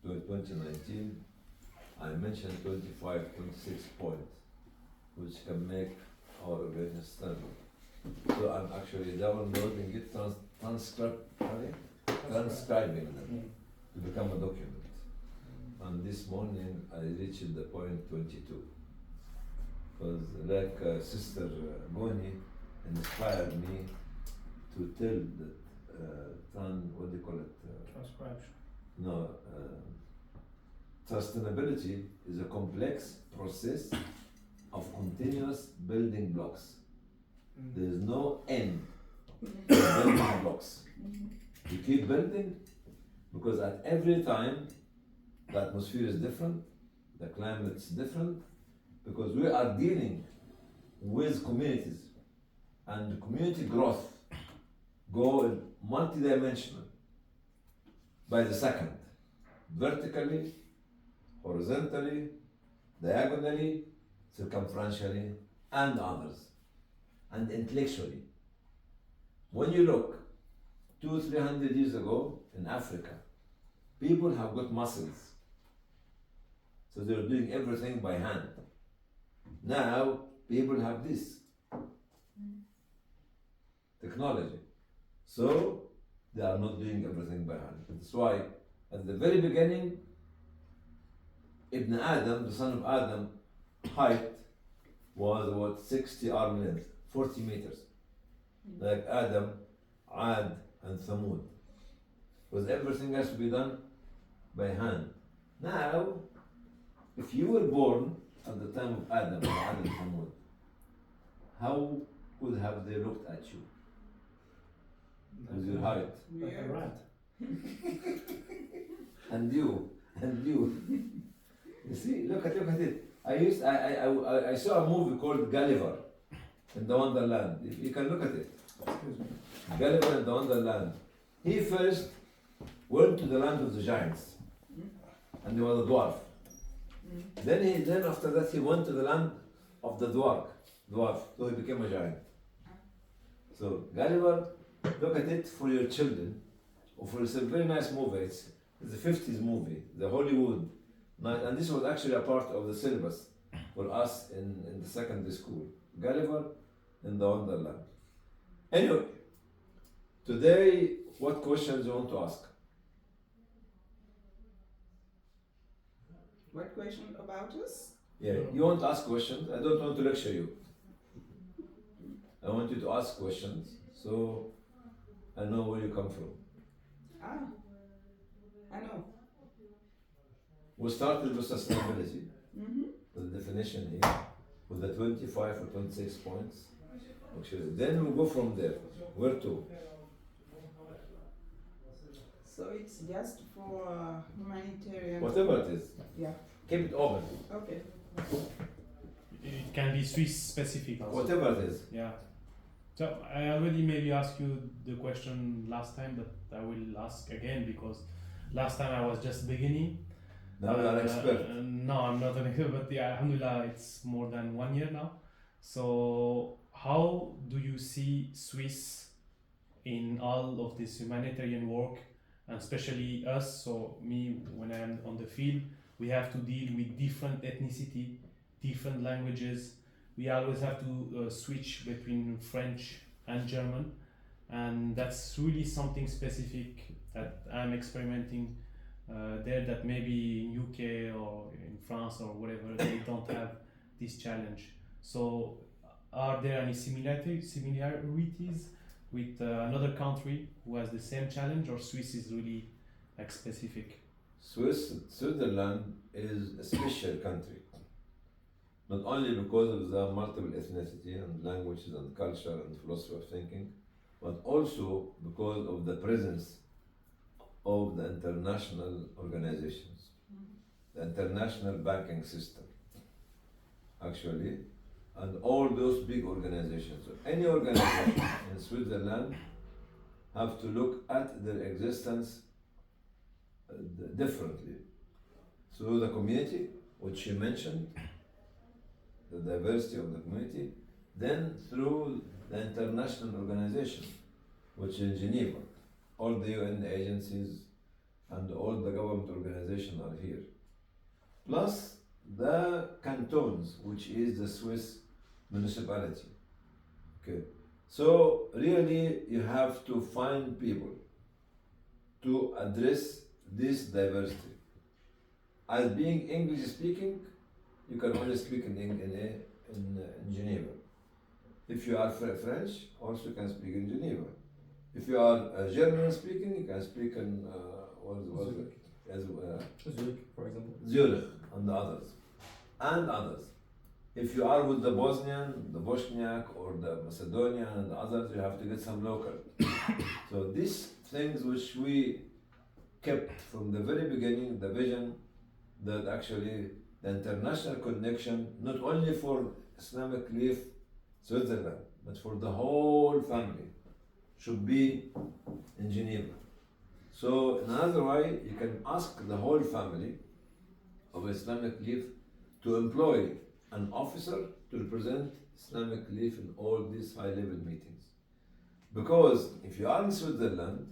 2019, I mentioned 25, 26 points, which can make our organization standard. So I'm actually downloading it, transcribing them to become a document. And this morning I reached the point 22. Because like Sister Goni inspired me to tell that, what do you call it? Transcription. No, sustainability is a complex process of continuous building blocks. There is no end to building blocks. You keep building because at every time the atmosphere is different, the climate is different, because we are dealing with communities, and community growth go multidimensional by the second, vertically, horizontally, diagonally, circumferentially, and others, and intellectually. When you look 200-300 years ago in Africa, people have got muscles, so they're doing everything by hand. Now people have this technology, so they are not doing everything by hand. That's why at the very beginning, Ibn Adam, the son of Adam, height was about 60 arm length, 40 meters. Like Adam, Ad, and Thamud. Because everything has to be done by hand. Now, if you were born at the time of Adam, or Ad and Thamud, how would have they looked at you? With your height. Like a rat. And you. You see, look at it. I saw a movie called Gulliver in the Wonderland. You can look at it. Excuse me. Gulliver in the Wonderland. He first went to the land of the giants, and he was a dwarf. Then after that he went to the land of the dwarf. So he became a giant. So Gulliver, look at it for your children, or for it's a very nice movie. It's the 50s movie, the Hollywood. And this was actually a part of the syllabus for us in the secondary school. Gulliver in the Wonderland. Anyway, today, what questions you want to ask? What question about us? Yeah, you want to ask questions. I don't want to lecture you. I want you to ask questions, so I know where you come from. I know. We started with sustainability, the definition here, with the 25 or 26 points. Actually, then we'll go from there. Where to? So it's just for humanitarian. Whatever it is. Yeah. Keep it open. Okay. It can be Swiss specific also. Whatever it is. Yeah. So I already maybe asked you the question last time, but I will ask again because last time I was just beginning. Now you are an expert. No, I'm not an expert, but yeah, alhamdulillah, it's more than 1 year now. So how do you see Swiss in all of this humanitarian work, and especially us, so me, when I'm on the field, we have to deal with different ethnicity, different languages. We always have to switch between French and German, and that's really something specific that I'm experimenting there, that maybe in UK or in France or whatever they don't have this challenge. So are there any similarities with another country who has the same challenge, or Swiss is really like specific? Switzerland is a special country, not only because of the multiple ethnicity and languages and culture and philosophy of thinking, but also because of the presence of the international organizations, the international banking system, actually, and all those big organizations. So any organization in Switzerland have to look at their existence differently. So the community, which you mentioned, the diversity of the community, then through the international organization, which is in Geneva, all the UN agencies and all the government organizations plus the cantons, which is the Swiss municipality. Okay, so really you have to find people to address this diversity. As being English speaking, you can only speak in Geneva. If you are French, also you can speak in Geneva. If you are German speaking, you can speak in what is it? As, Zurich, for example. Zurich and the others. And others. If you are with the Bosnian, the Bosniak, or the Macedonian and the others, you have to get some local. So these things which we kept from the very beginning, the vision that actually the international connection, not only for Islamic Relief Switzerland, but for the whole family, should be in Geneva. So in another way, you can ask the whole family of Islamic Relief to employ an officer to represent Islamic Relief in all these high-level meetings. Because if you are in Switzerland,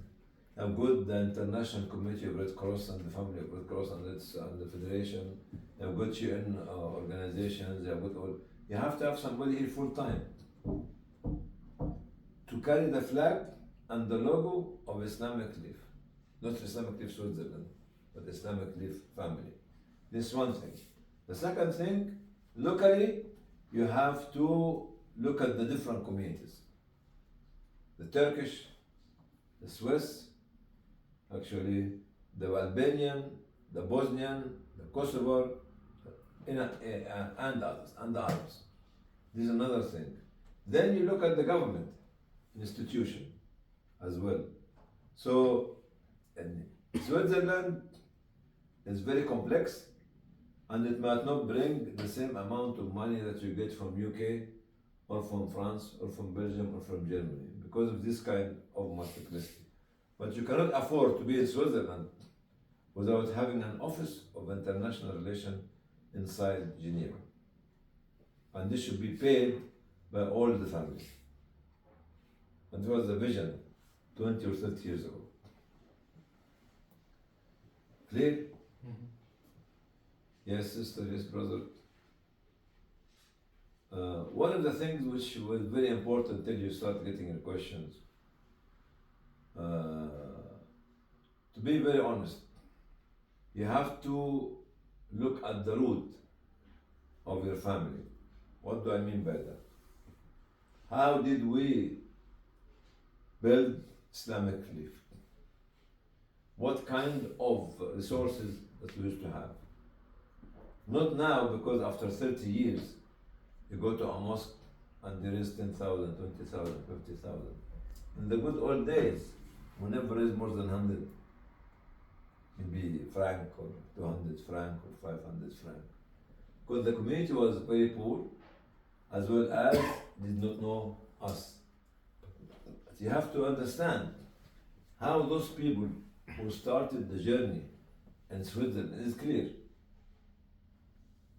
have got the International Committee of Red Cross and the Family of Red Cross and the Federation, they have got UN organizations, they have got all. You have to have somebody here full time to carry the flag and the logo of Islamic Relief. Not Islamic Relief Switzerland, but Islamic Relief family. This is one thing. The second thing, locally, you have to look at the different communities. The Turkish, the Swiss, actually the Albanian, the Bosnian, the Kosovar, and others, and the Arabs. This is another thing. Then you look at the government institution as well. So Switzerland is very complex, and it might not bring the same amount of money that you get from UK or from France or from Belgium or from Germany because of this kind of multiplicity. But you cannot afford to be in Switzerland without having an office of international relations inside Geneva. And this should be paid by all the families. And it was the vision 20 or 30 years ago. Clear? Mhm. Yes, sister, yes, brother. One of the things which was very important till you start getting your questions, to be very honest, you have to look at the root of your family. What do I mean by that? How did we build Islamic Relief? What kind of resources that we used to have? Not now, because after 30 years, you go to a mosque and there is 10,000, 20,000, 50,000. In the good old days, we never raised more than 100, maybe franc or 200 franc or 500 franc. Because the community was very poor, as well as did not know us. But you have to understand how those people who started the journey in Switzerland is clear.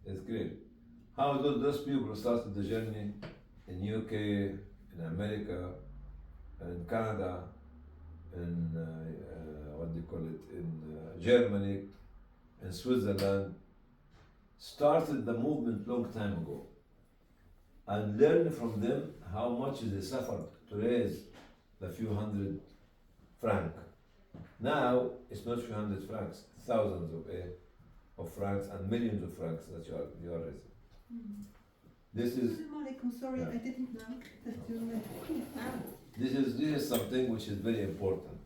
It's clear. How those people who started the journey in UK, in America, in Canada, in what do you call it, in Germany, in Switzerland, started the movement long time ago, and learn from them how much they suffered to raise the few hundred franc. Now it's not few hundred francs, thousands of francs and millions of francs that you are raising. This is Assalamualaikum. Sorry, Yeah. I didn't know that you were. this is something which is very important.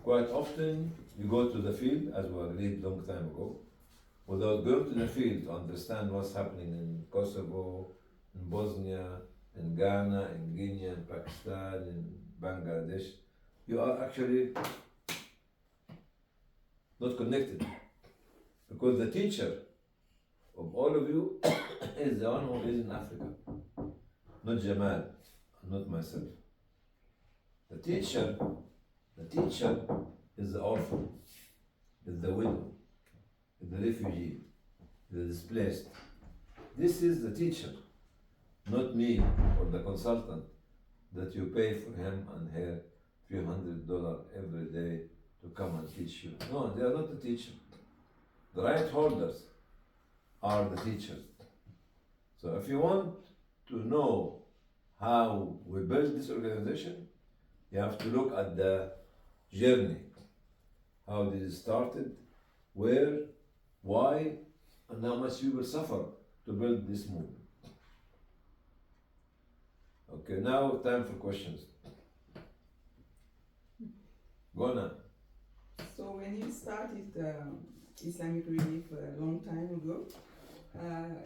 Quite often you go to the field, as we agreed long time ago, without going to the field to understand what's happening in Kosovo, in Bosnia, in Ghana, in Guinea, in Pakistan, in Bangladesh. You are actually not connected, because the teacher of all of you is the one who is in Africa, not Jamal, not myself. The teacher is the orphan, is the widow, is the refugee, is the displaced. This is the teacher, not me or the consultant that you pay for him and her few $100 every day to come and teach you. No, they are not the teacher. The right holders are the teachers. So if you want to know how we built this organization, you have to look at the journey. How did it started, where, why, and how much people suffer to build this movement. Okay, now time for questions. Go on. So when you started Islamic Relief a long time ago,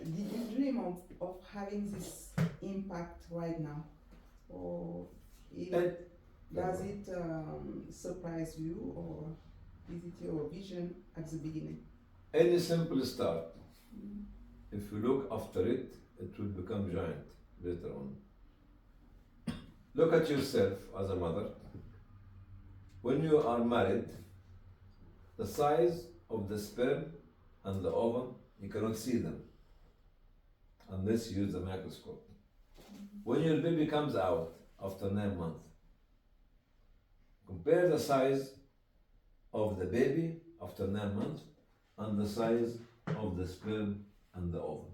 did you dream of having this impact right now? Or does it surprise you, or is it your vision at the beginning? Any simple start, if you look after it, it will become giant later on. Look at yourself as a mother. When you are married, the size of the sperm and the ovum, you cannot see them unless you use the microscope. When your baby comes out after 9 months, compare the size of the baby after 9 months and the size of the sperm and the ovum.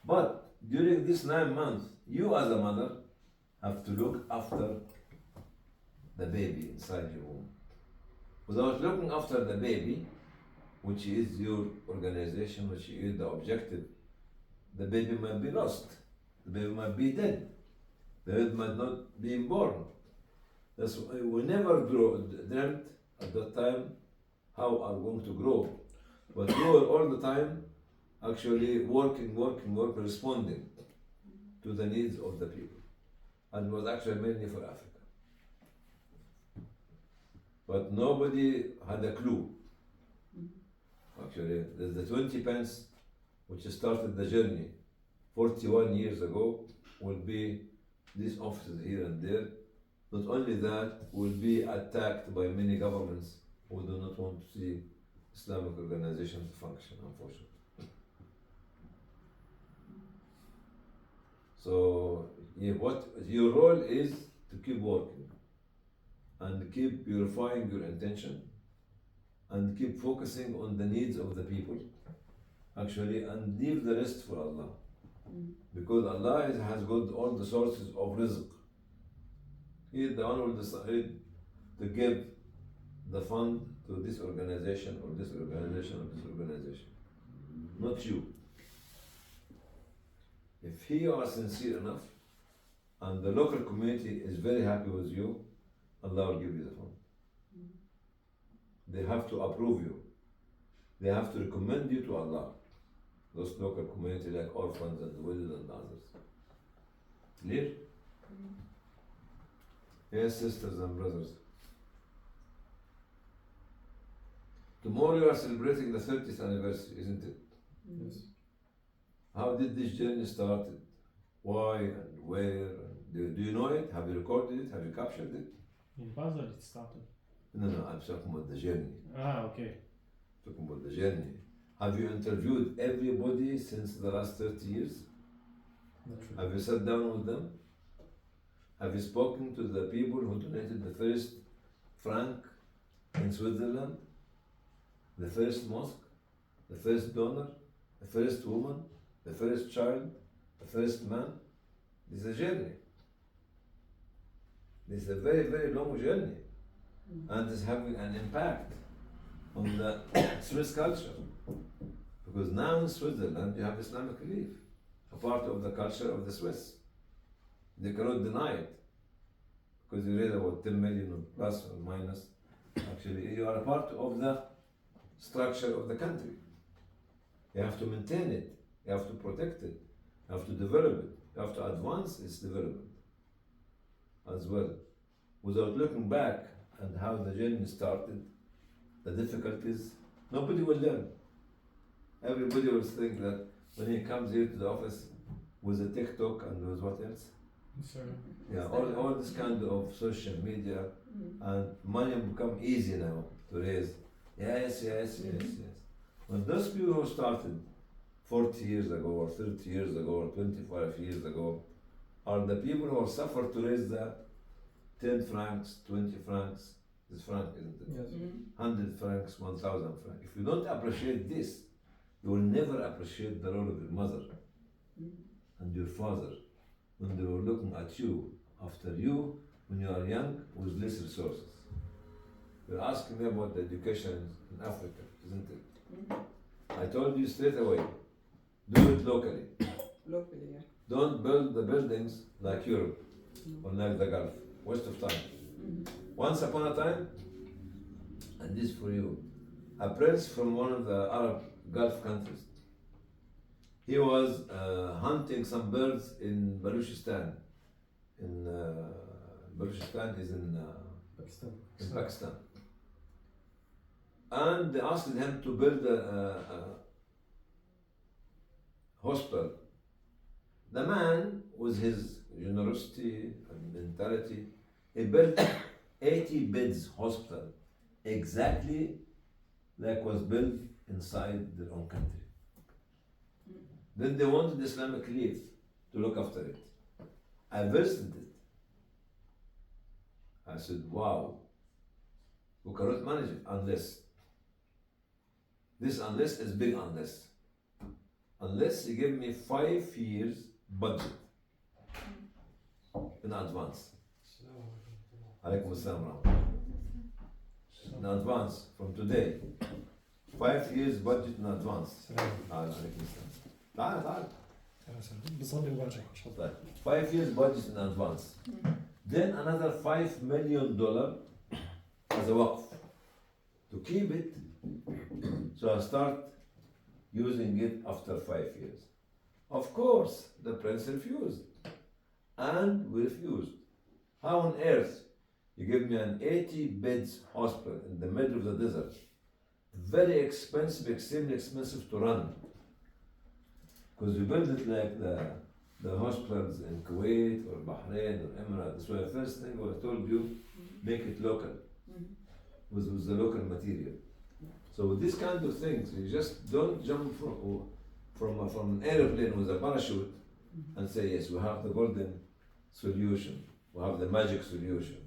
But during these 9 months, you as a mother have to look after the baby inside your womb. Without looking after the baby, which is your organization, which is the objective, the baby might be lost, the baby might be dead, the baby might not be born. That's why we never dreamt at that time how are we going to grow. But we were all the time actually working, responding to the needs of the people. And it was actually mainly for Africa. But nobody had a clue. Actually, the 20 pence, which started the journey 41 years ago, will be these offices here and there. Not only that, will be attacked by many governments who do not want to see Islamic organizations function, unfortunately. So, what your role is to keep working and keep purifying your intention and keep focusing on the needs of the people, actually, and leave the rest for Allah. Because Allah has got all the sources of rizq. He is the one who will decide to give the fund to this organization or this organization or this organization, not you. If you are sincere enough and the local community is very happy with you, Allah will give you the fund. They have to approve you. They have to recommend you to Allah. Those local community like orphans and the widows and others. Clear? Yes, sisters and brothers. Tomorrow you are celebrating the 30th anniversary, isn't it? Yes. How did this journey started? Why and where? Do you know it? Have you recorded it? Have you captured it? In Basel it started. No, I'm talking about the journey. Ah, okay. Talking about the journey. Have you interviewed everybody since the last 30 years? Not really. Have you sat down with them? Have you spoken to the people who donated the first franc in Switzerland? The first mosque? The first donor? The first woman? The first child? The first man? This is a journey. This is a very, very long journey. And it's having an impact on the Swiss culture. Because now in Switzerland you have Islamic Relief, a part of the culture of the Swiss. They cannot deny it. Because you read about 10 million or plus or minus. Actually, you are a part of the structure of the country. You have to maintain it. You have to protect it. You have to develop it. You have to advance its development as well. Without looking back and how the journey started, the difficulties, nobody will learn. Everybody will think that when he comes here to the office with a TikTok and with what else? Sorry. Yeah, all this kind of social media and money become easy now to raise. Yes. When those people who started 40 years ago or 30 years ago or 25 years ago are the people who suffered to raise the 10 francs, 20 francs, this franc, isn't it? Yes. 100 francs, 1,000 francs. If you don't appreciate this, you will never appreciate the role of your mother and your father when they were looking at you after you when you are young with less resources. You're asking me about the education in Africa, isn't it? I told you straight away, do it locally. Locally, yeah. Don't build the buildings like Europe or like the Gulf. Waste of time. Once upon a time, and this for you, a prince from one of the Arab Gulf countries. He was hunting some birds in Baluchistan. Baluchistan is in Pakistan. Pakistan. And they asked him to build a hospital. The man, with his generosity and mentality, he built 80 beds hospital, exactly like was built inside their own country. Then they wanted Islamic Relief to look after it. I visited it. I said, wow, we cannot manage it unless. This unless is big unless. Unless you give me 5 years budget in advance. Alaikum assalam wa rahmatullah. In advance, from today. 5 years budget in advance. عليكم السلام. تعال. بصلي وبرجع ان شاء الله. طيب. 5 years budget in advance. Then another $5 million as a waqf to keep it. So I start using it after 5 years. Of course, the prince refused. And we refused. How on earth you give me an 80 beds hospital in the middle of the desert? Very expensive, extremely expensive to run. Because you build it like the hospitals in Kuwait or Bahrain or Emirates. So the first thing I told you, make it local with the local material. So with these kind of things, you just don't jump from an airplane with a parachute and say, yes, we have the golden solution, we have the magic solution.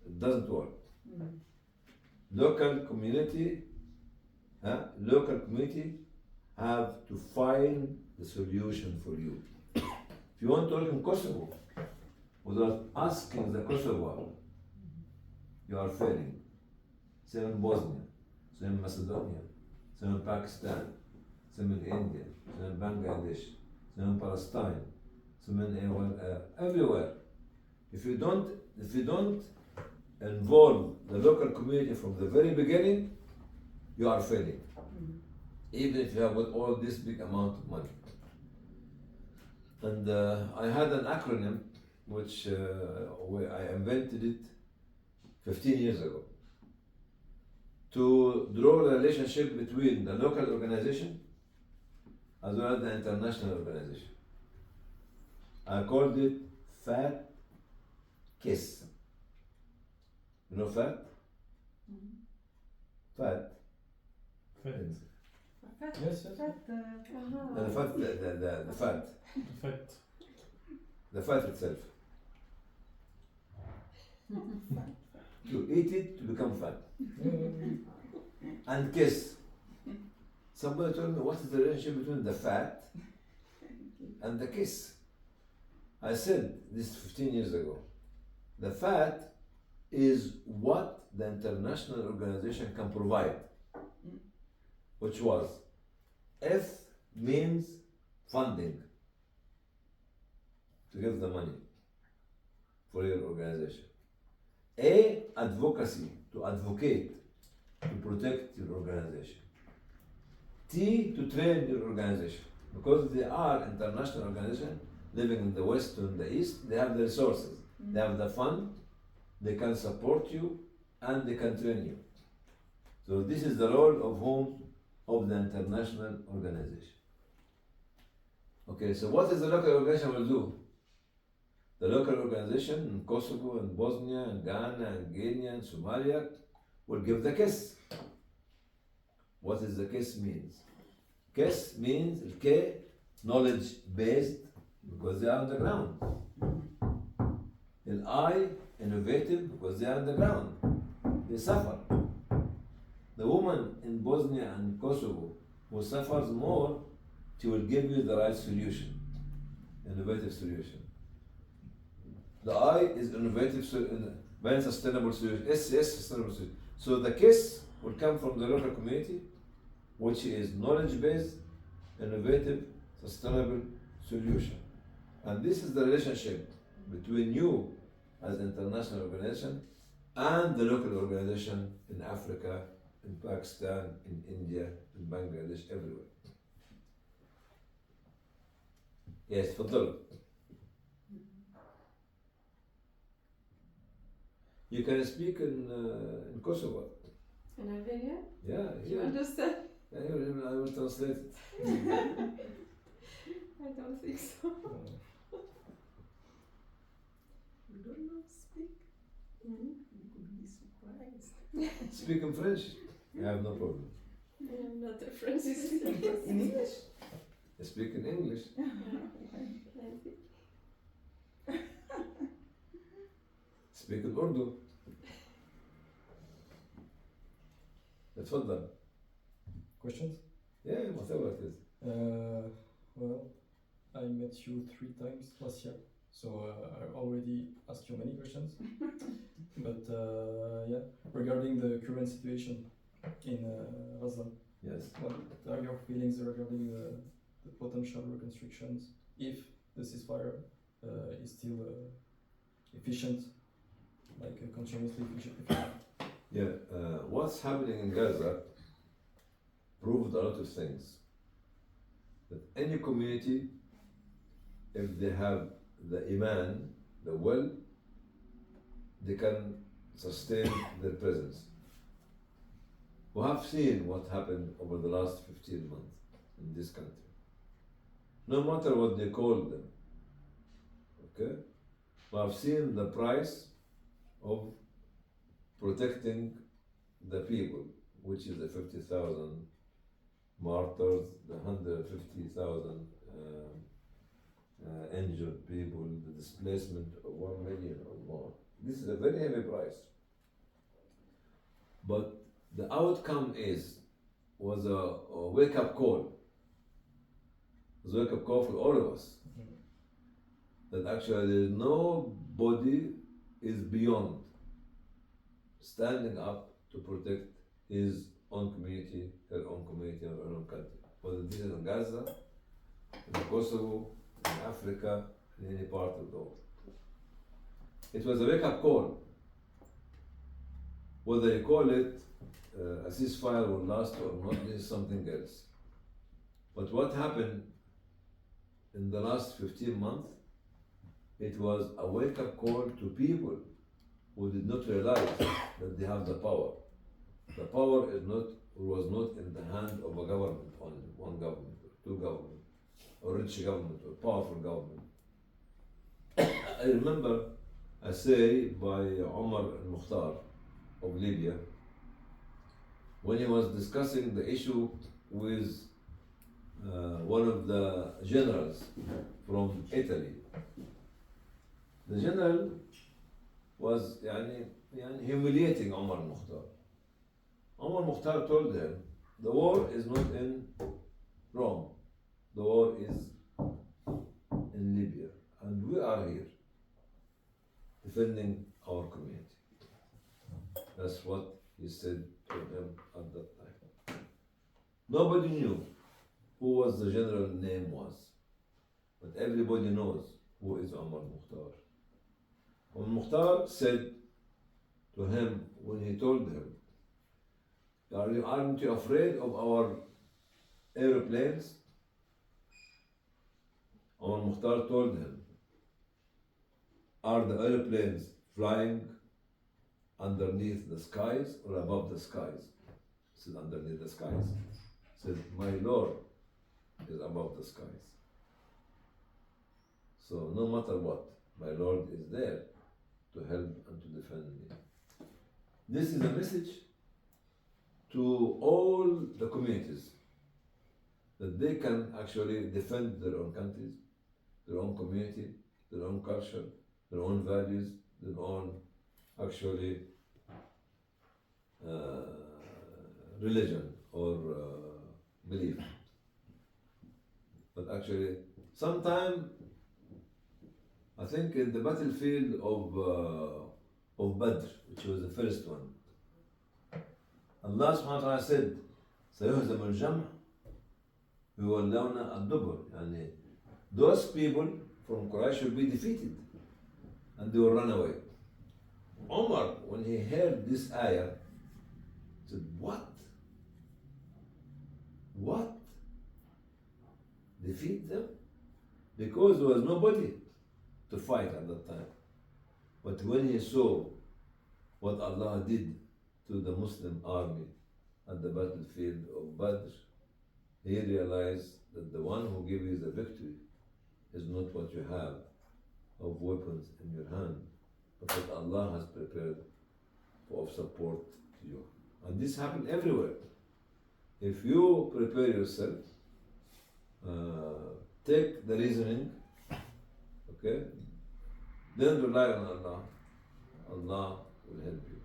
It doesn't work. Local community have to find the solution for you. If you want to work in Kosovo without asking the Kosovo, you are failing. Same in Bosnia, same in Macedonia, same in Pakistan, same in India, same in Bangladesh, same in Palestine, same in everywhere. If you don't involve the local community from the very beginning, you are failing. Even if you have got all this big amount of money. And I had an acronym which I invented it 15 years ago to draw the relationship between the local organization as well as the international organization. I called it FAT KISS. You know FAT? FAT. Yes, yes. The fat, the fat. Perfect. The fat itself. You eat it to become fat. And kiss. Somebody told me, what is the relationship between the fat and the kiss? I said this 15 years ago. The fat is what the international organization can provide, which was F means funding, to give the money for your organization. A, advocacy, to advocate, to protect your organization. T, to train your organization. Because they are international organization living in the West or in the East, they have the resources, they have the fund, they can support you, and they can train you. So this is the role of whom? Of the international organization. Okay, so what is the local organization will do? The local organization in Kosovo and Bosnia and Ghana and Guinea and Somalia will give the KISS. What is the KISS means? KISS means K, knowledge based, because they are on the ground. And I, innovative, because they are on the ground. They suffer. The women in Bosnia and Kosovo who suffers more, she will give you the right solution, innovative solution. The I is innovative, very sustainable solution. S sustainable solution. So the KISS will come from the local community, which is knowledge-based, innovative, sustainable solution. And this is the relationship between you as international organization and the local organization in Africa, in Pakistan, in India, in Bangladesh, everywhere. Yes, تفضل. You can speak in Kosovo. In Albania? Yeah, You yeah. understand? I will translate it. I don't think so. You don't know speak? Mm-hmm. You could be surprised. Speak in French. I have no problem. I'm not a French In speaker. English? I speak in English. Plenty. Speak in Urdu. تفضل. Questions? Yeah, whatever it is. Well, I met you 3 times last year, so I already asked you many questions. But yeah, regarding the current situation in Gaza, Yes. what are your feelings regarding the potential reconstructions if the ceasefire is still efficient, like continuously efficient? Yeah, what's happening in Gaza proved a lot of things. That any community, if they have the iman, the will, they can sustain their presence. We have seen what happened over the last 15 months in this country. No matter what they call them, okay? We have seen the price of protecting the people, which is the 50,000 martyrs, the 150,000 injured people, the displacement of 1 million or more. This is a very heavy price. But the outcome was a wake-up call. It was a wake-up call for all of us. That actually nobody is beyond standing up to protect his own community, her own community, or her own country. Whether this is in Gaza, in Kosovo, in Africa, in any part of the world. It was a wake-up call. Whether you call it a ceasefire will last or not, this is something else. But what happened in the last 15 months, it was a wake-up call to people who did not realize that they have the power. The power was not in the hand of a government, only one government, or 2 governments, or rich government, or powerful government. I remember a say by Omar al-Mukhtar of Libya, when he was discussing the issue with one of the generals from Italy. The general was humiliating Omar al-Mukhtar. Omar al-Mukhtar told him, the war is not in Rome, the war is in Libya, and we are here defending our community. That's what he said to him at that time. Nobody knew who was the general name was, but everybody knows who is Omar al-Mukhtar. Omar al-Mukhtar said to him when he told him, aren't you afraid of our aeroplanes? Omar al-Mukhtar told him, are the aeroplanes flying underneath the skies or above the skies? He said, underneath the skies. He said, my Lord is above the skies. So no matter what, my Lord is there to help and to defend me. This is a message to all the communities that they can actually defend their own countries, their own community, their own culture, their own values, their own actually religion or belief. actually. Sometime, I think in the battlefield of Badr, which was the first one, Allah subhanahu wa ta'ala said, سيهزم الجمع ويولون الدبر. يعني those people from Quraysh will be defeated and they will run away. Omar, when he heard this ayah, said, what? What? Defeat them? Because there was nobody to fight at that time. But when he saw what Allah did to the Muslim army at the battlefield of Badr, he realized that the one who gives you the victory is not what you have of weapons in your hand, but what Allah has prepared of support to you. And this happens everywhere. If you prepare yourself, take the reasoning, okay, then rely on Allah. Allah will help you.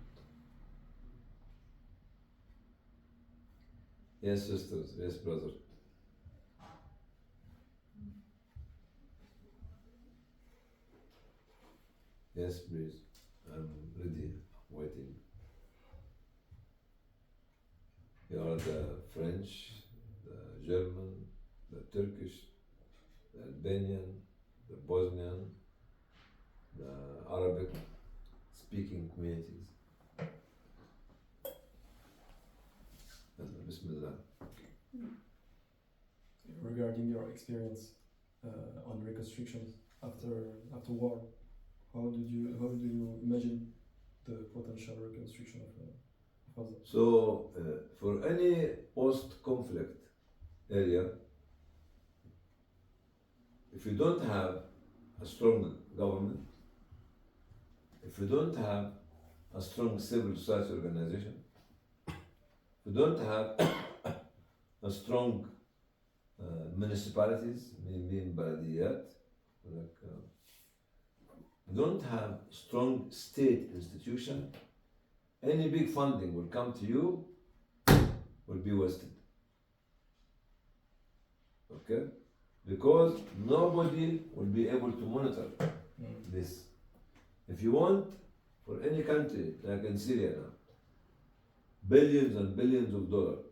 Yes, sisters. Yes, brother. Yes, please. I'm ready, waiting. You are the French, the German, the Turkish, the Albanian, the Bosnian, the Arabic speaking communities. Bismillah. Regarding your experience on reconstructions after war, how do you imagine the potential reconstruction of Gaza? So, for any post-conflict area, if you don't have a strong government, if you don't have a strong civil society organization, if you don't have a strong municipalities, mean baladiyat, like, you don't have strong state institution, any big funding will come to you, will be wasted. Okay? Because nobody will be able to monitor this. If you want, for any country, like in Syria now, billions and billions of dollars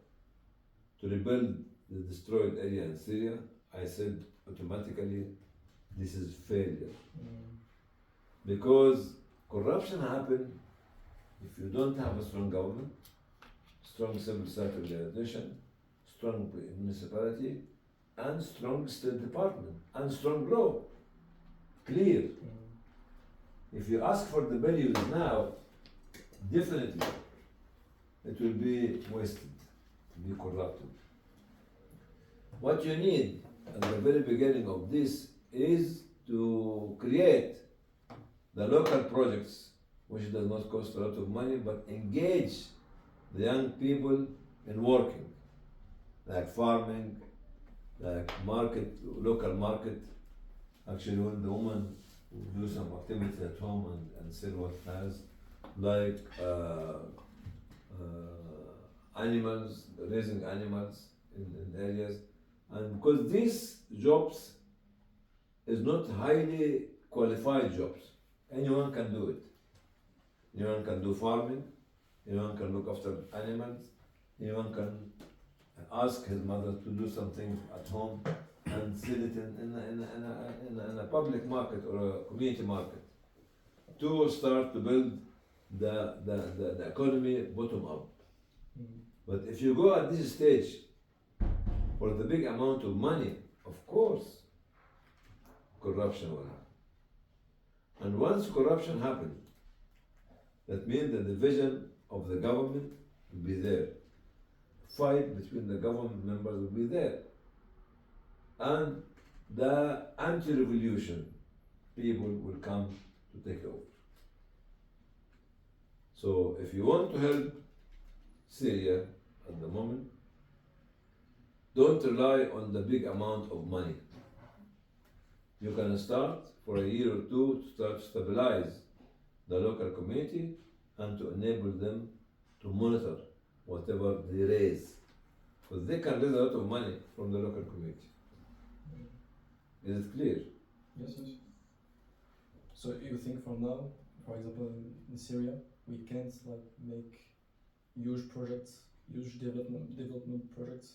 to rebuild the destroyed area in Syria, I said automatically this is failure. Because corruption happens if you don't have a strong government, strong civil society organization, strong municipality, and strong state department, and strong law. Clear. If you ask for the billions now, definitely it will be wasted, be corrupted. What you need at the very beginning of this is to create the local projects, which does not cost a lot of money, but engage the young people in working, like farming, like market, local market. Actually, when the woman will do some activity at home and sell what has, like animals, raising animals in areas. And because these jobs is not highly qualified jobs, anyone can do it. Anyone can do farming, anyone can look after animals, anyone can ask his mother to do something at home and sell it in a public market or a community market to start to build the economy bottom up. But if you go at this stage for the big amount of money, of course, corruption will happen. And once corruption happens, that means the division of the government will be there. Fight between the government members will be there. And the anti-revolution people will come to take over. So if you want to help Syria at the moment, don't rely on the big amount of money. You can start for a year or two to start to stabilize the local community and to enable them to monitor whatever they raise. Because they can raise a lot of money from the local community. Is it clear? Yes, yes. So you think from now, for example, in Syria, we can't like make huge projects, huge development projects?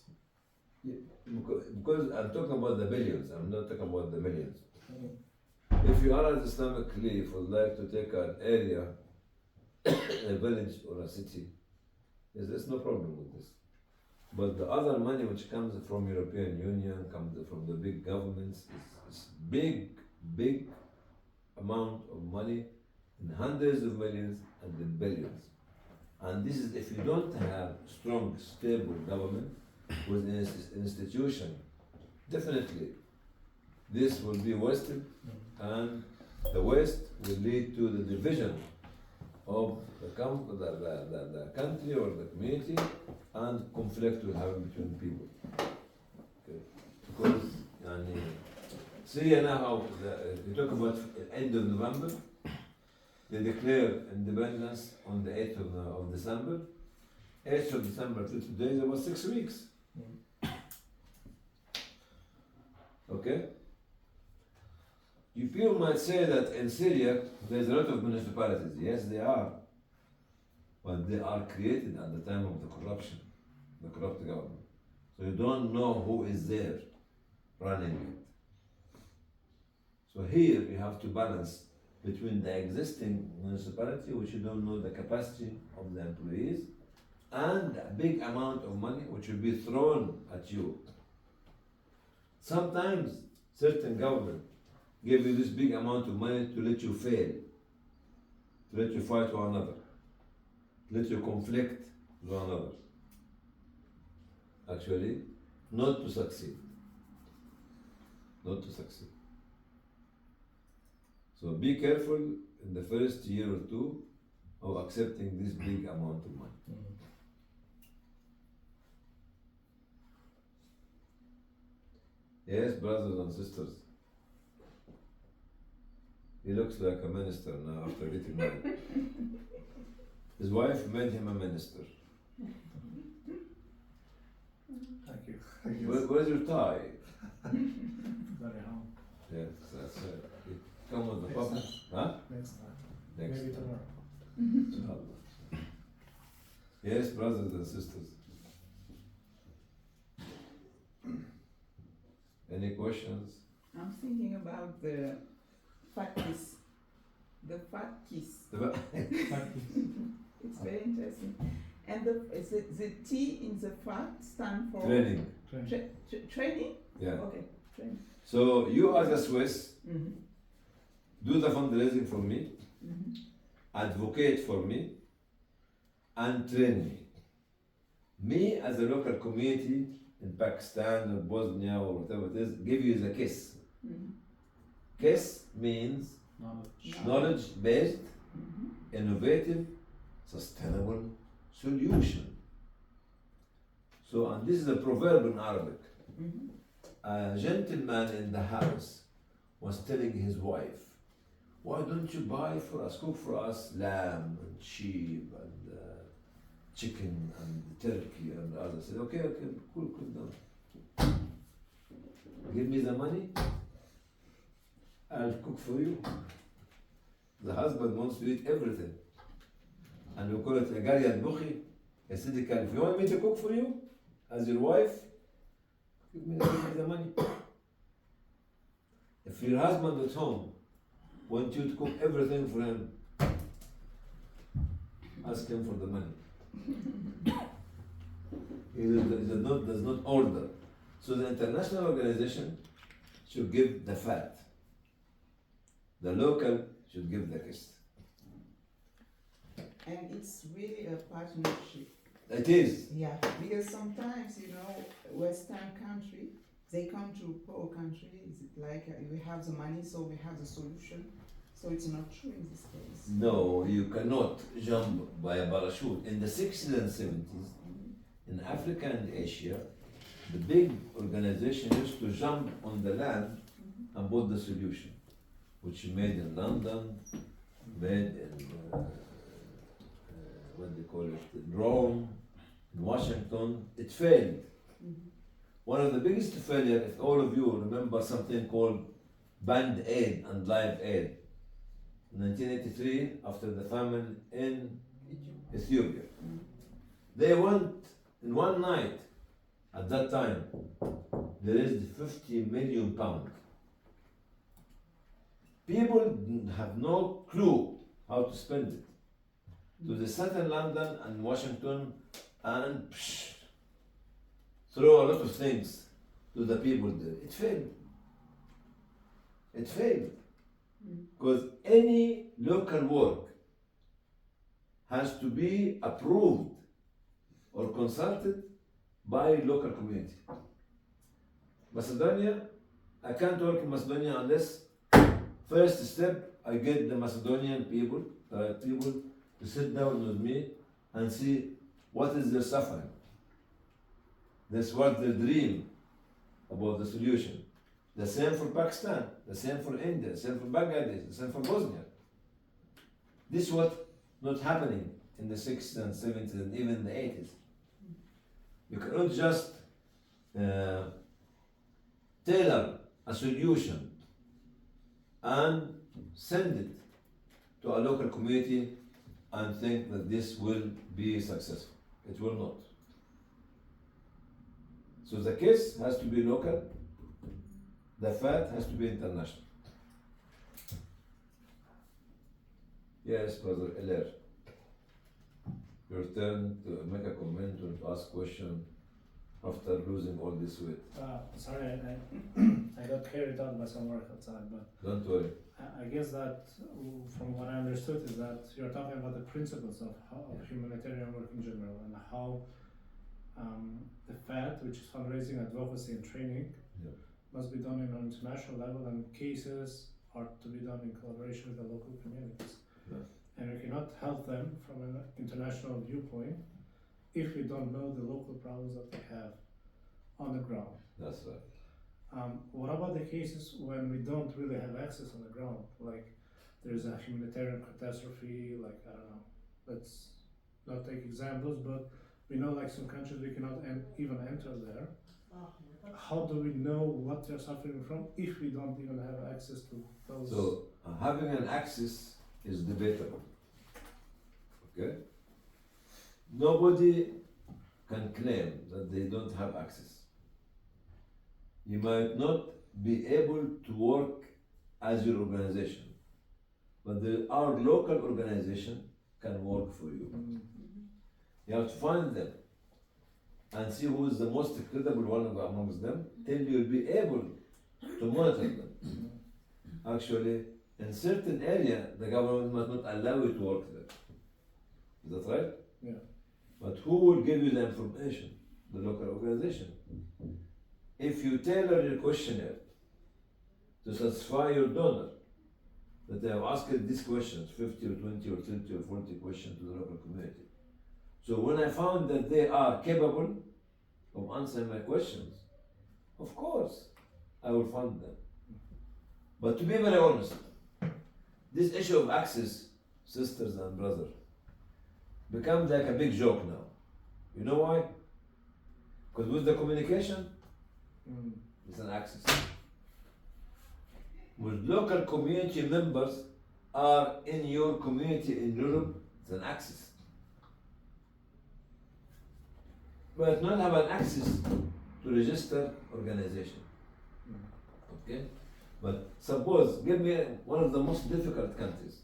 Because I'm talking about the billions, I'm not talking about the millions. Mm. If you are at Islamic Relief would like to take an area, a village or a city, there's no problem with this. But the other money which comes from European Union, comes from the big governments, is big amount of money in hundreds of millions and in billions. And this is if you don't have strong, stable government with an institution, definitely this will be wasted, and the waste will lead to the division of the country or the community, and conflict will happen between people. Okay. Because Syria now, we talk about end of November, they declare independence on the 8th of December. 8th of December till today, there was 6 weeks. Okay? You people might say that in Syria there's a lot of municipalities. Yes, they are. But they are created at the time of the corruption, the corrupt government. So you don't know who is there running it. So here you have to balance between the existing municipality, which you don't know the capacity of the employees, and a big amount of money which will be thrown at you. Sometimes certain government give you this big amount of money to let you fail, to let you fight one another, to let you conflict with one another. Actually, not to succeed. Not to succeed. So be careful in the first year or two of accepting this big amount of money. Mm. Yes, brothers and sisters. He looks like a minister now after getting married. His wife made him a minister. Thank you. Where's your tie? Very hard. Yes, that's it. It come with the public. Huh? Next time. Next Maybe time. tomorrow. Inshallah. Yes, brothers and sisters. Any questions? I'm thinking about the fat kiss. The fat kiss. It's very interesting. And the T in the fat stand for Training. training? Yeah. Okay, training. So you as a Swiss, Mm-hmm. do the fundraising for me, Mm-hmm. advocate for me, and train me. Me as a local community in Pakistan or Bosnia or whatever it is, give you the kiss. Mm-hmm. Kiss means knowledge based, Mm-hmm. innovative, sustainable solution. So, and this is a proverb in Arabic. Mm-hmm. A gentleman in the house was telling his wife, why don't you buy for us, cook for us lamb and sheep and chicken and turkey and others. I said, okay, cool down. Give me the money, I'll cook for you. The husband wants to eat everything. And we call it a gariyat bukhi. I said, if you want me to cook for you, as your wife, give me the money. If your husband at home wants you to cook everything for him, ask him for the money. He does not order. So the international organization should give the fat. The local should give the kiss. And it's really a partnership. It is. Yeah, because sometimes, Western country, they come to poor country, it's like we have the money, so we have the solution. So it's not true in this case. No, you cannot jump by a parachute. In the 60s and 70s, in Africa and Asia, the big organization used to jump on the land and build the solution, which made in London, made in what they call it, in Rome, in Washington. It failed. one of the biggest failure, if all of you remember something called Band Aid and Live Aid. In 1983, after the famine in Ethiopia, they went in one night. At that time, they raised 50 million pounds. People have no clue how to spend it. So they sat in London and Washington and throw a lot of things to the people there. It failed. It failed. Because any local work has to be approved or consulted by local community. Macedonia, I can't work in Macedonia unless first step I get the Macedonian people to sit down with me and see what is their suffering. That's what they dream about the solution. The same for Pakistan, the same for India, the same for Bangladesh, the same for Bosnia. This is what not happening in the 60s and 70s and even the 80s. You cannot just tailor a solution and send it to a local community and think that this will be successful. It will not. So the case has to be local, the fat has to be international. Yes, Brother Eller. Your turn to make a comment or to ask question after losing all this weight. Sorry, I got carried on by some work outside, but Don't worry. I guess that from what I understood is that you're talking about the principles of humanitarian work in general and how the FAT, which is fundraising, advocacy, and training, Yeah. must be done on an international level, and cases are to be done in collaboration with the local communities. Yeah. And we cannot help them from an international viewpoint if we don't know the local problems that they have on the ground. That's right. What about the cases when we don't really have access on the ground? Like there's a humanitarian catastrophe, like I don't know, let's not take examples, but we know like some countries we cannot even enter there. How do we know what they're suffering from if we don't even have access to those? So having an access is debatable. Okay? Nobody can claim that they don't have access. You might not be able to work as your organization, but our local organization can work for you. You have to find them and see who is the most credible one amongst them till you'll be able to monitor them. Actually, in certain area, the government must not allow you to work there. Is that right? Yeah. But who will give you the information? The local organization. If you tailor your questionnaire to satisfy your donor, that they have asked these questions, 50 or 20 or 30 or 40 questions to the local community. So when I found that they are capable of answering my questions, of course, I will fund them. But to be very honest, this issue of access, sisters and brothers, becomes like a big joke now. You know why? Because with the communication, it's an access. With local community members are in your community in Europe, it's an access. But not have an access to register organization. Okay? But suppose, give me one of the most difficult countries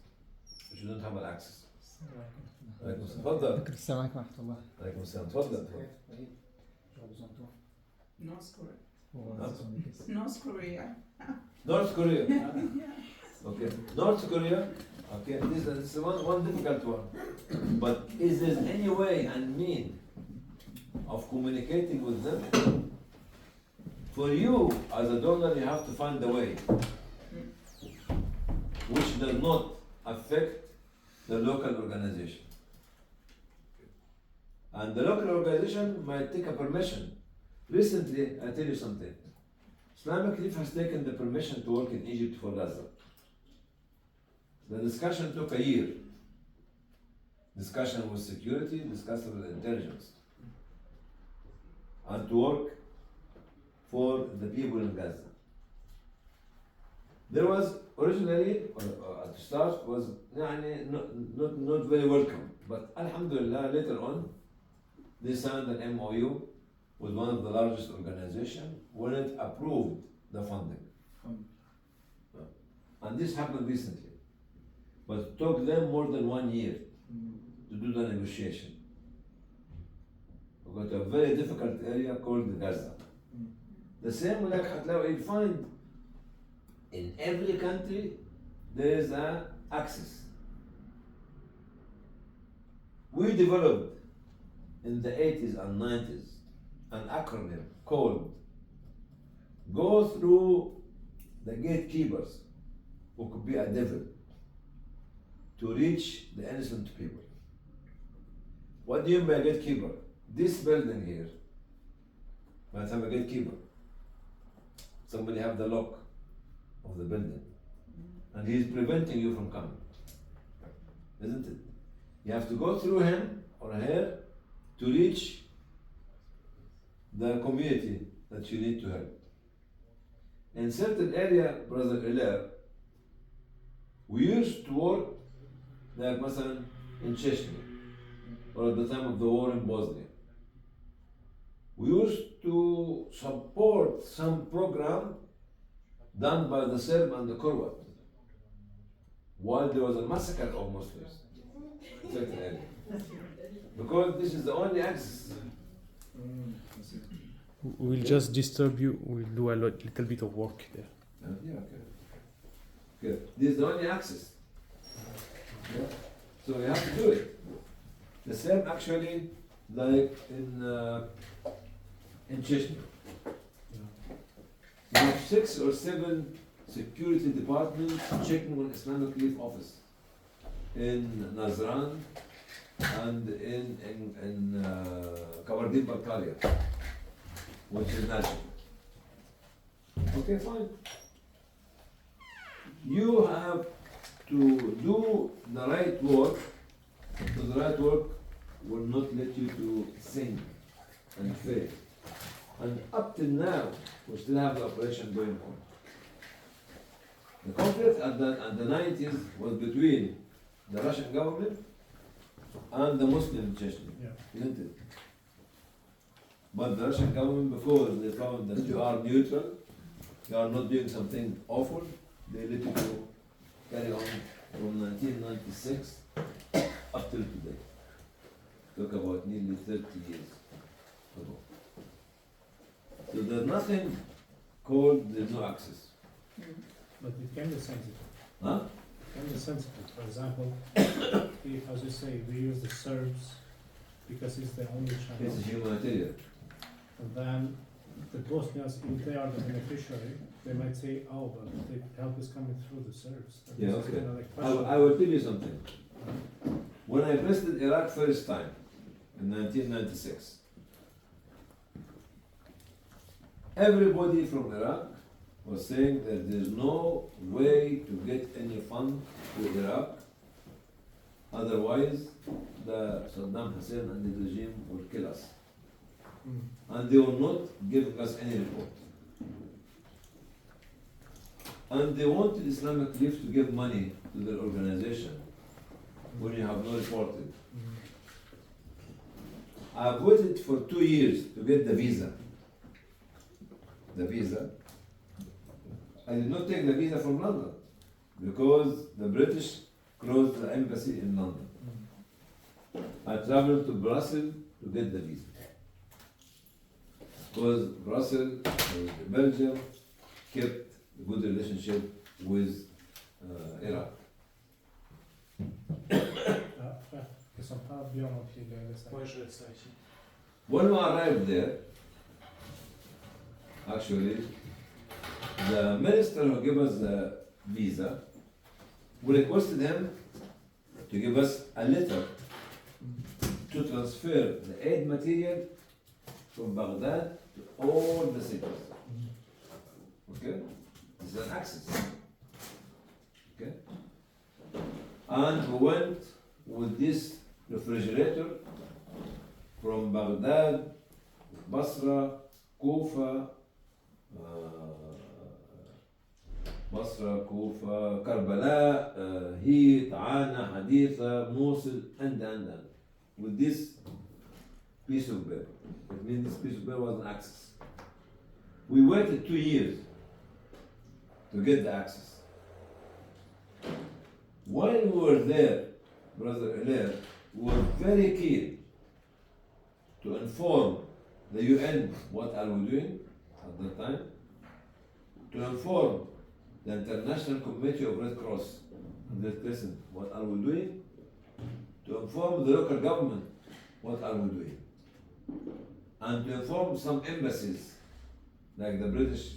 which you don't have an access. عليكم السلام. تفضل. السلام عليكم ورحمة الله. عليكم السلام. تفضل. North Korea. North North Korea. North Korea. Yeah. Okay. North Korea. Okay. This is one difficult one. But is there any way and mean of communicating with them? For you as a donor, you have to find a way which does not affect the local organization. And the local organization might take a permission. Recently, I tell you something. Islamic Relief has taken the permission to work in Egypt for Gaza. The discussion took a year. Discussion with security, discussion with intelligence. And to work for the people in Gaza. There was originally, at the start, was يعني not very welcome. But Alhamdulillah, later on, they signed an MOU with one of the largest organizations when it approved the funding. And this happened recently. But it took them more than 1 year to do the negotiation. We got a very difficult area called Gaza. The same like you'll find in every country there is an axis. We developed in the 80s and 90s an acronym called Go Through the Gatekeepers, who could be a devil, to reach the innocent people. What do you mean by gatekeeper? This building here might have a gatekeeper. Somebody have the lock of the building, and he's preventing you from coming, isn't it? You have to go through him or her to reach the community that you need to help. In certain area, Brother Hilaire, we used to work like مثلا in Chechnya or at the time of the war in Bosnia. We used to support some program done by the Serb and the Croat while there was a massacre of Muslims in certain area. Because this is the only access. We'll just disturb you. We'll do a little bit of work there. Yeah, okay. Good. This is the only access. Yeah. So you have to do it. The same actually like in Chechnya. You have 6 or 7 security departments checking on Islamic Relief office in Nazran and in Kabardin-Balkaria, which is national. Okay, fine. You have to do the right work, because the right work will not let you to sink and fail. And up till now, we still have the operation going on. The conflict at the 90s was between the Russian government and the Muslim Chechnya, isn't it? But the Russian government, because they found that you are neutral, you are not doing something awful, they let you carry on from 1996 up till today. Talk about nearly 30 years ago. So there's nothing called there's no access. But it can be sensitive. Huh? It can be sensitive. For example, if, as you say, we use the Serbs because it's the only channel, It's humanitarian. and then the Bosnians, if they are the beneficiary, they might say, oh, but the help is coming through the Serbs. And Yeah, this is okay. kinda like I will tell you something. When I visited Iraq first time in 1996, everybody from Iraq was saying that there's no way to get any fund to Iraq, otherwise the Saddam Hussein and the regime will kill us. And they will not give us any report. And they wanted Islamic Relief to give money to their organization when you have no reporting. I've waited for 2 years to get the visa. The visa. I did not take the visa from London because the British closed the embassy in London. I traveled to Brussels to get the visa. Because Brussels, Belgium, kept a good relationship with Iraq. Che sono pas bien aussi le When we arrived there, actually, the minister who gave us the visa, we requested him to give us a letter to transfer the aid material from Baghdad to all the cities. Okay? This is an access. Okay? And we went with this refrigerator from Baghdad, Basra, Kufa, Basra, Kufa, Karbala, Heat, Ana, Haditha, Mosul, and. With this piece of paper. It means this piece of paper was an access. We waited 2 years to get the access. While we were there, Brother Hilaire, we were very keen to inform the UN what are we doing at that time, to inform the International Committee of Red Cross, and that listen, what are we doing? To inform the local government what are we doing, and to inform some embassies, like the British,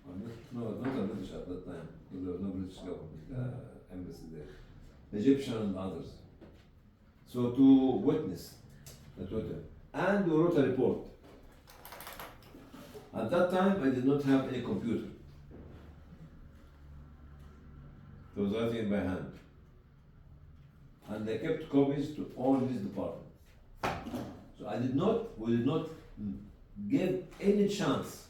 or not the British at that time, because there was no British government embassy there, the Egyptian and others. So to witness the total, and we wrote a report. At that time, I did not have any computer. I was writing by hand. And I kept copies to all these departments. So we did not give any chance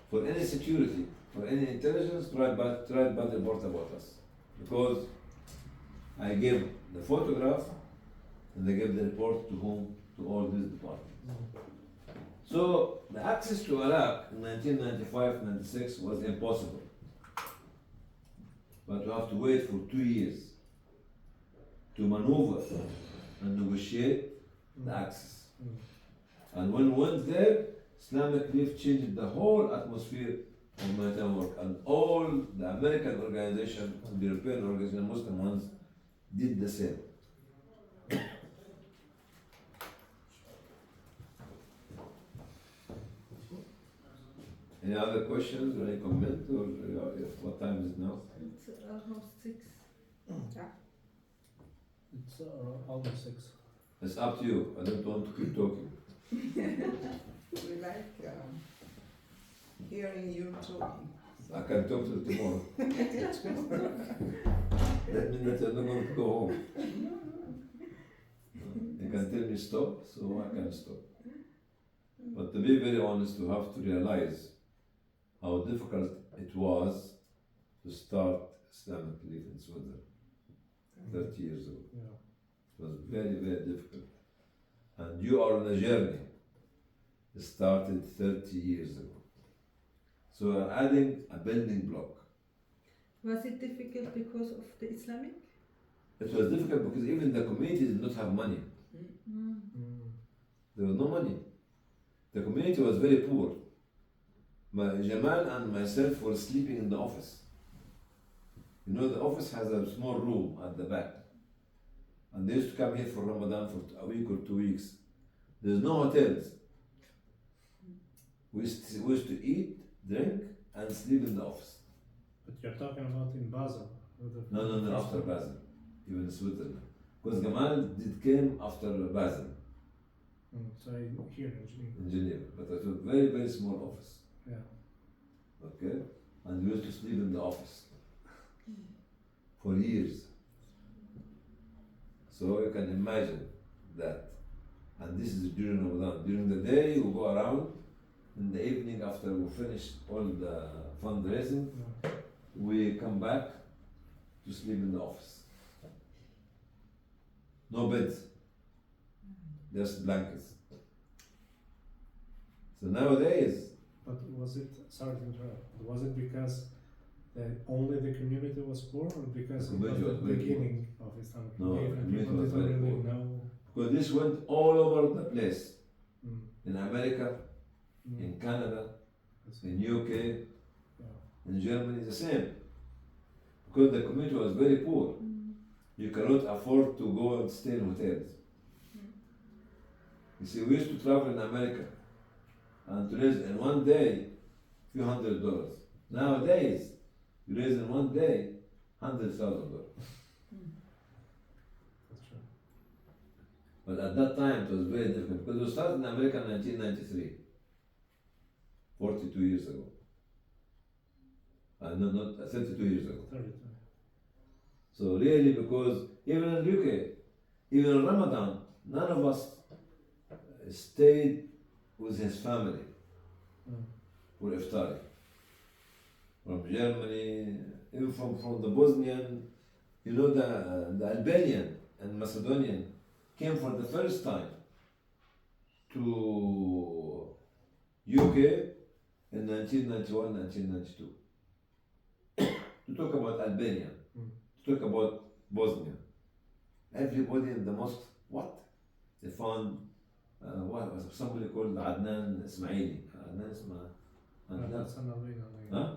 for any security, for any intelligence to write bad report about us. Because I gave the photograph and I gave the report to whom? To all these departments. So the access to Iraq in 1995-96 was impossible. But we have to wait for 2 years to maneuver and negotiate the access. And when we went there, Islamic Relief changed the whole atmosphere of humanitarian work. And all the American organization, the European organization, Muslim ones, did the same. Any other questions or any comment, or what time is it now? It's almost 6. It's almost 6. It's up to you. I don't want to keep talking. We like hearing you talking. I can talk till tomorrow. That means that I'm not going to go home. You can tell me stop, so I can stop. But to be very honest, we have to realize how difficult it was to start Islamic Relief in Switzerland 30 years ago. Yeah. It was very, very difficult. And you are on a journey. It started 30 years ago. So we are adding a building block. Was it difficult because of the Islamic? It was difficult because even the community did not have money. There was no money. The community was very poor. Jamal and myself were sleeping in the office. You know, the office has a small room at the back. And they used to come here for Ramadan for a week or 2 weeks. There's no hotels. We used to eat, drink, and sleep in the office. But you're talking about in Basel. No, after Basel, even in Switzerland. Because Gamal came after Basel So here in Geneva. in Geneva, but it was a very, very small office. Yeah. Okay? And we used to sleep in the office for years. So you can imagine that. And this is during Ramadan. During the day, we go around. In the evening, after we finish all the fundraising, we come back to sleep in the office. No beds, just blankets. So nowadays, But was it, sorry to interrupt, was it because only the community was poor, or because The it was community the was very poor. beginning of Islamic No, Relief the and community people was didn't very really poor. know? because this went all over the place, Mm. in America, Mm. in Canada, I see. in UK, Yeah. in Germany, the same. Because the community was very poor. You cannot afford to go and stay in hotels. You see, we used to travel in America and to raise in one day few $100s. Nowadays, you raise in one day $100,000. That's true. But at that time, it was very difficult because we started in America in 1993, 42 years ago. No, not 32 years ago. 32. So really, because even in UK, even in Ramadan, none of us stayed with his family Mm. for iftar. From Germany, even from the Bosnian, you know, the Albanian and Macedonian came for the first time to UK in 1991, 1992 to talk about Albania, to talk about Bosnia. Everybody in the mosque, what? They found what was somebody called Adnan Ismaili. Adnan Ismaili. That's an Albanian name. Huh?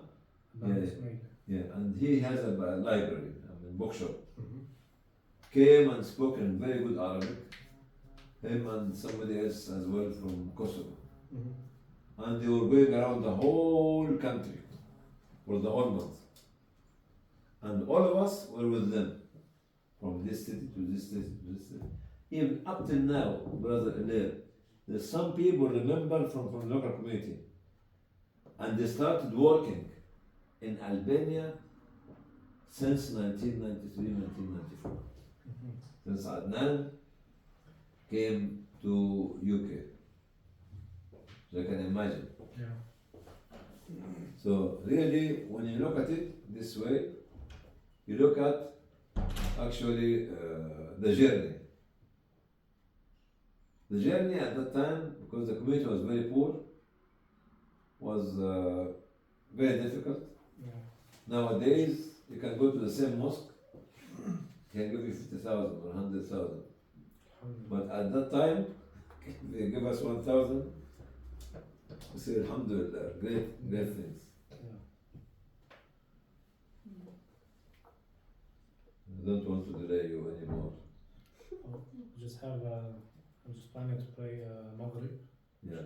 Adnan Yeah. Ismail. Yeah, and he has a library, bookshop. Mhm. Came and spoke in very good Arabic. Him and somebody else as well from Kosovo. Mhm. And they were going around the whole country for the whole month. And all of us were with them, from this city to this city to this city. Even up till now, brother Elair, there's some people remember from the local community. And they started working in Albania since 1993, 1994. Mhm. Since Adnan came to UK. So you can imagine. Yeah. So really, when you look at it this way, you look at actually the journey. The journey at that time, because the community was very poor, was very difficult. Yeah. Nowadays, you can go to the same mosque, can give you 50,000 or 100,000. But at that time, they give us 1,000. We say, Alhamdulillah, great things. Yeah. I don't want to delay you anymore. Just have. I'm just planning to play Maghrib. Yeah,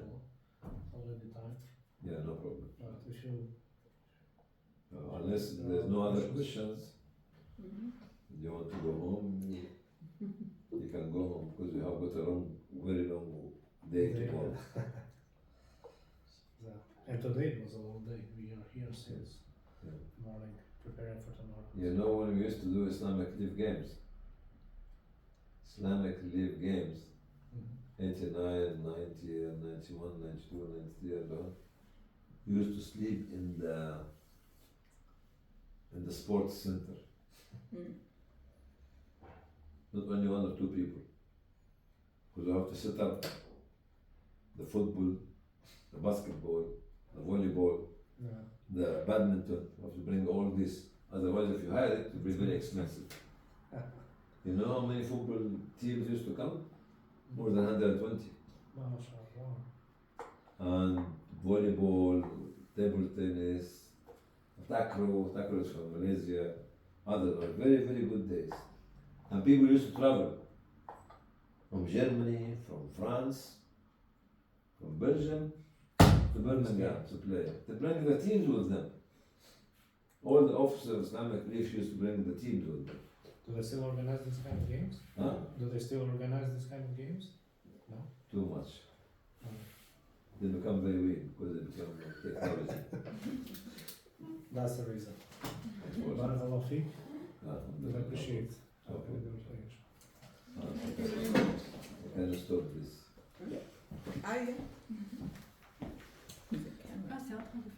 So already time. yeah, no problem. But we should. Unless there's no other questions, Mhm. you want to go home, you can go home because we have got a very long day Yeah. tomorrow. Yeah. And today it was a long day. We are here since Yeah. morning preparing for tomorrow. You know when we used to do Islamic Relief Games? Islamic Relief Games, Mhm. 89, 90, and 91, 92, 93, and on. We used to sleep in the sports center. Mm. Not only one or two people. Because you have to set up the football, the basketball, the volleyball, Yeah. the badminton. You have to bring all this. Otherwise, if you hire it, it will be very expensive. You know how many football teams used to come? More than 120. MashaAllah. And volleyball, table tennis, taekwondo is from Malaysia. Others are very, very good days. And people used to travel from Germany, from France, from Belgium to Birmingham to play. They bring the teams with them. All the officers of Islamic Relief used to bring the teams with them. Do they still organize this kind of games? Huh? Do they still organize this kind of games? Too much. No. They become very weak because they become technology. That's the reason. Of course. Barakallah fiqh. Ah, I appreciate. Okay. Okay. I can stop this. Ah, yeah. Ah, c'est en train de